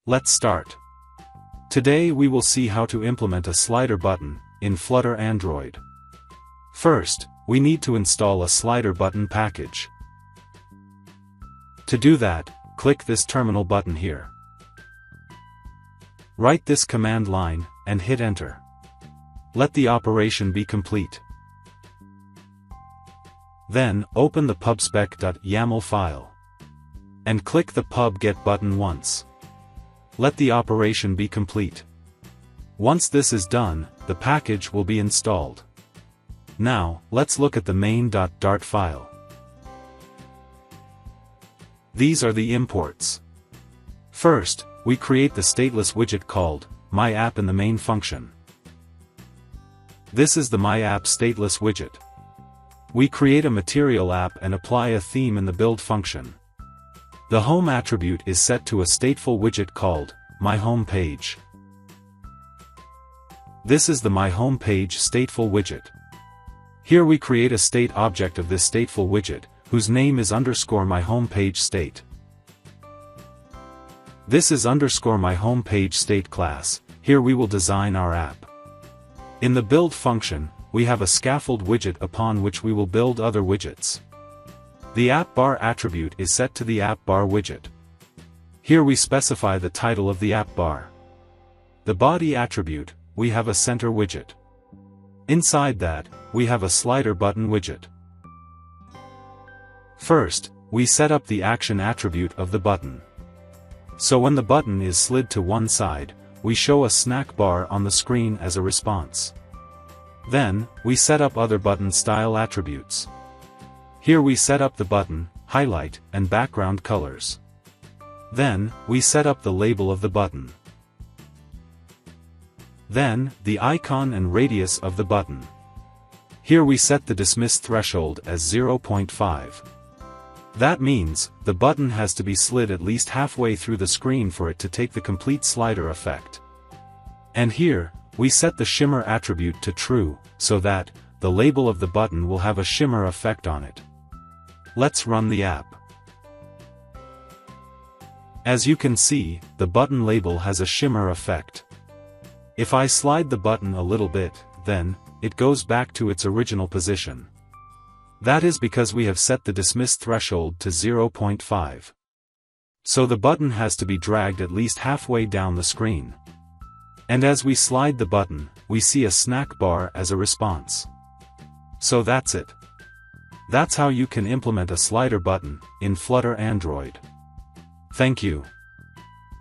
Let's start. Today we will see how to implement a slider button in Flutter Android. First, we need to install a slider button package. To do that, click this terminal button here. Write this command line, and hit enter. Let the operation be complete. Then, open the pubspec.yaml file. And click the pub get button once. Let the operation be complete. Once this is done, the package will be installed. Now, let's look at the main.dart file. These are the imports. First, we create the stateless widget called MyApp in the main function. This is the MyApp stateless widget. We create a material app and apply a theme in the build function. The home attribute is set to a stateful widget called MyHomePage. This is the MyHomePage stateful widget. Here we create a state object of this stateful widget, whose name is _MyHomePageState. This is _MyHomePageState class. Here we will design our app. In the build function, we have a scaffold widget upon which we will build other widgets. The app bar attribute is set to the app bar widget. Here we specify the title of the app bar. The body attribute, we have a center widget. Inside that, we have a slider button widget. First, we set up the action attribute of the button. So when the button is slid to one side, we show a snack bar on the screen as a response. Then, we set up other button style attributes. Here we set up the button, highlight, and background colors. Then, we set up the label of the button. Then, the icon and radius of the button. Here we set the dismiss threshold as 0.5. That means, the button has to be slid at least halfway through the screen for it to take the complete slider effect. And here, we set the shimmer attribute to true, so that, the label of the button will have a shimmer effect on it. Let's run the app. As you can see, the button label has a shimmer effect. If I slide the button a little bit, then, it goes back to its original position. That is because we have set the dismiss threshold to 0.5. So the button has to be dragged at least halfway down the screen. And as we slide the button, we see a snack bar as a response. So that's it. That's how you can implement a slider button in Flutter Android. Thank you.